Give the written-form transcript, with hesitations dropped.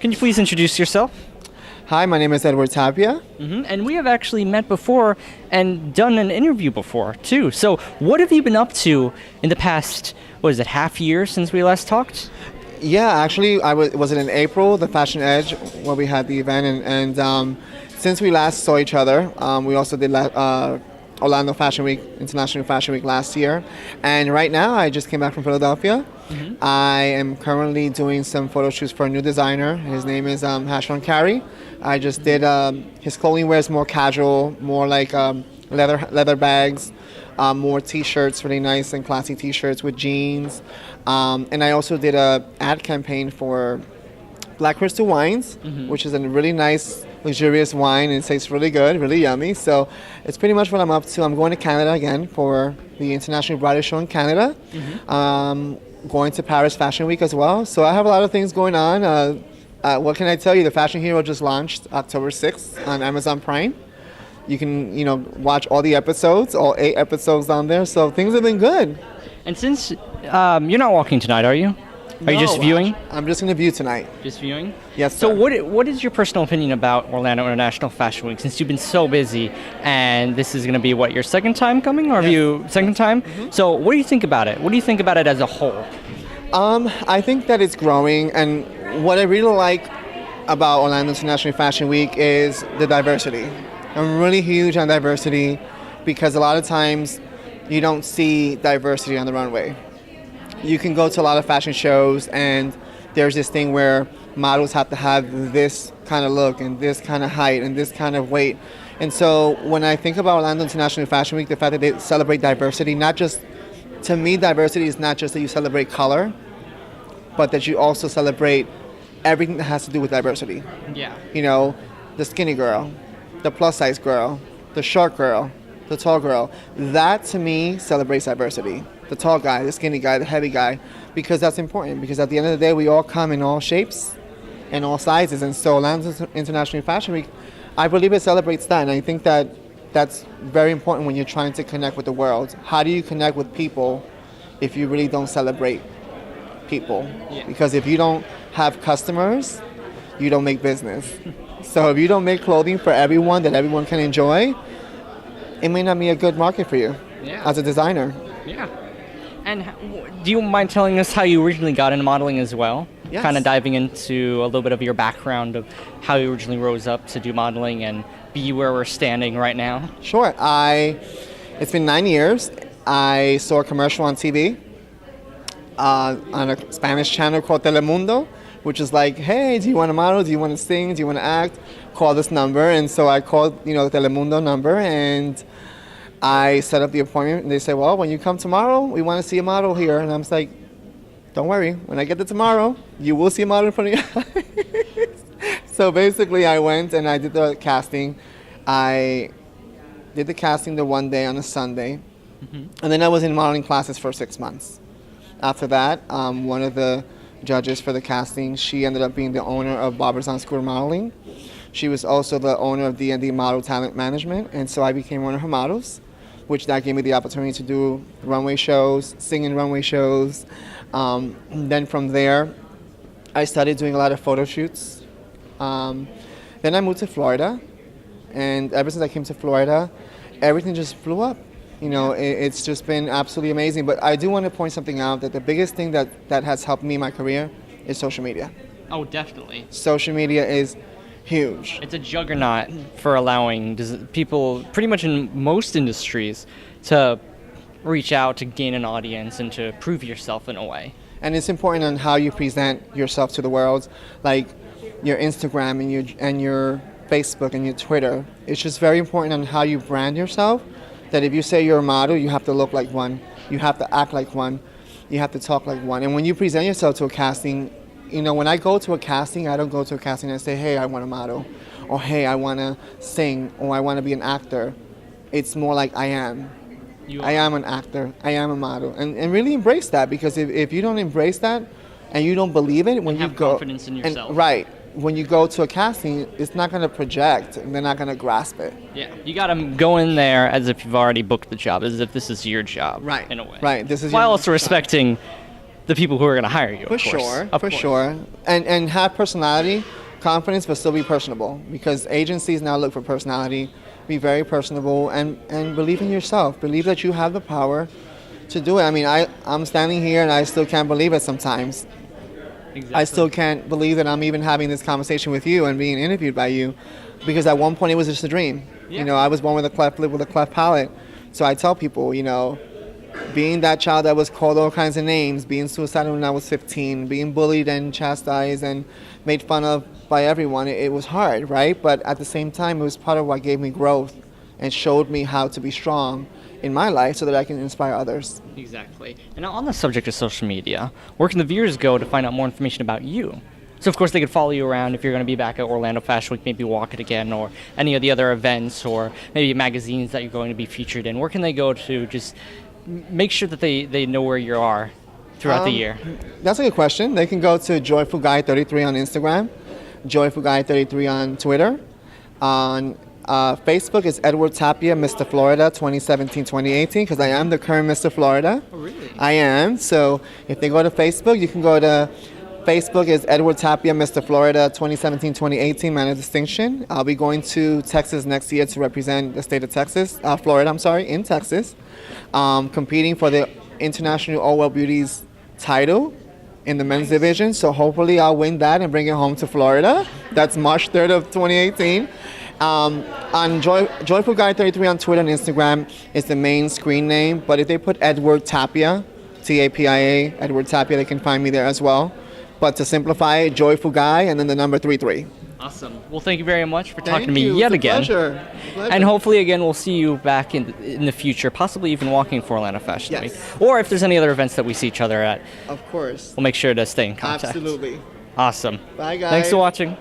Can you please introduce yourself? Hi, my name is Edward Tapia. And we have actually met before and done an interview before, too. So what have you been up to in the past, half year since we last talked? Yeah, actually, was it in April, the Fashion Edge, where we had the event, and since we last saw each other, we also did Orlando Fashion Week, International Fashion Week last year, and right now I just came back from Philadelphia. I am currently doing some photo shoots for a new designer. His name is Hashon Carey. I just did his clothing wear is more casual, more like leather bags, more t-shirts, really nice and classy t-shirts with jeans. And I also did a ad campaign for Black Crystal Wines, which is a really nice, luxurious wine, and it tastes really good, really yummy. So it's pretty much what I'm up to. I'm going to Canada again for the International Bridal Show in Canada. Going to Paris Fashion Week as well. So I have a lot of things going on. What can I tell you? The Fashion Hero just launched October 6th on Amazon Prime. You can, watch all the episodes, all 8 episodes on there. So things have been good. And since you're not walking tonight, are you? Are you just viewing? I'm just going to view tonight. Just viewing? Yes, So sir. what is your personal opinion about Orlando International Fashion Week, since you've been so busy, and this is going to be, your second time coming? Or have you, second time? So what do you think about it? What do you think about it as a whole? I think that it's growing, and what I really like about Orlando International Fashion Week is the diversity. I'm really huge on diversity because a lot of times you don't see diversity on the runway. You can go to a lot of fashion shows and there's this thing where models have to have this kind of look and this kind of height and this kind of weight. And so when I think about Orlando International Fashion Week, the fact that they celebrate diversity, to me, diversity is not just that you celebrate color, but that you also celebrate everything that has to do with diversity. Yeah. The skinny girl, the plus size girl, the short girl, the tall girl. That to me celebrates diversity. The tall guy, the skinny guy, the heavy guy, because that's important. Because at the end of the day, we all come in all shapes and all sizes. And so Orlando International Fashion Week, I believe it celebrates that. And I think that that's very important when you're trying to connect with the world. How do you connect with people if you really don't celebrate people? Yeah. Because if you don't have customers, you don't make business. So if you don't make clothing for everyone that everyone can enjoy, it may not be a good market for you as a designer. Yeah. And do you mind telling us how you originally got into modeling as well? Yes. Kind of diving into a little bit of your background of how you originally rose up to do modeling and be where we're standing right now. Sure. It's been 9 years. I saw a commercial on TV on a Spanish channel called Telemundo, which is like, hey, do you want to model? Do you want to sing? Do you want to act? Call this number. And so I called, the Telemundo number, and I set up the appointment. And they said, well, when you come tomorrow, we want to see a model here. And I'm just like, don't worry. When I get there tomorrow, you will see a model in front of your eyes. So basically, I went and I did the casting. I did the casting the one day on a Sunday. And then I was in modeling classes for 6 months. After that, one of the judges for the casting, she ended up being the owner of Barbizon School of Modeling. She was also the owner of D&D Model Talent Management, and so I became one of her models, which that gave me the opportunity to do runway shows, sing in runway shows. Then from there, I started doing a lot of photo shoots. Then I moved to Florida, and ever since I came to Florida, everything just flew up. It's just been absolutely amazing. But I do want to point something out, that the biggest thing that has helped me in my career is social media. Oh, definitely. Social media is huge. It's a juggernaut for allowing people, pretty much in most industries, to reach out, to gain an audience, and to prove yourself in a way. And it's important on how you present yourself to the world, like your Instagram and your Facebook and your Twitter. It's just very important on how you brand yourself. That if you say you're a model, you have to look like one, you have to act like one, you have to talk like one. And when you present yourself to a casting, when I go to a casting, I don't go to a casting and say, hey, I want to model, or hey, I want to sing, or I want to be an actor. It's more like I am. I am an actor, I am a model. And really embrace that, because if you don't embrace that and you don't believe it, when you go... have confidence in yourself. Right. When you go to a casting, it's not going to project, and they're not going to grasp it. Yeah, you got to go in there as if you've already booked the job, as if this is your job, Right. in a way. Right. This is while your also respecting the people who are going to hire you. For of course. sure, Of for course. sure. And have personality, confidence, but still be personable. Because agencies now look for personality. Be very personable and believe in yourself. Believe that you have the power to do it. I mean, I'm standing here and I still can't believe it sometimes. Exactly. I still can't believe that I'm even having this conversation with you and being interviewed by you, because at one point it was just a dream. Yeah. You know, I was born with a cleft lip, with a cleft palate. So I tell people, you know, being that child that was called all kinds of names, being suicidal when I was 15, being bullied and chastised and made fun of by everyone, it was hard, right? But at the same time, it was part of what gave me growth and showed me how to be strong in my life so that I can inspire others. Exactly. And on the subject of social media, where can the viewers go to find out more information about you? So, of course, they could follow you around if you're going to be back at Orlando Fashion Week, maybe walk it again, or any of the other events, or maybe magazines that you're going to be featured in. Where can they go to just make sure that they know where you are throughout the year? That's a good question. They can go to Joyful Guy 33 on Instagram, Joyful Guy 33 on Twitter. On Facebook is Edward Tapia, Mr. Florida 2017-2018, because I am the current Mr. Florida. Oh, really? I am. So if they go to Facebook, you can go to Facebook is Edward Tapia, Mr. Florida 2017-2018, Man of Distinction. I'll be going to Texas next year to represent the state of Texas, Florida, in Texas, competing for the International All Well Beauties title in the men's division. So hopefully I'll win that and bring it home to Florida. That's March 3rd of 2018. On Joyful Guy 33 on Twitter and Instagram is the main screen name, but if they put Edward Tapia, Tapia, Edward Tapia, they can find me there as well. But to simplify it, Joyful Guy and then the number 33. Awesome. Well, thank you very much for talking Thank to me you. yet It's a again. Pleasure. And hopefully, again, we'll see you back in the future, possibly even walking for Orlando Fashion Yes. Week. Or if there's any other events that we see each other at, Of course. we'll make sure to stay in contact. Absolutely. Awesome. Bye, guys. Thanks for watching.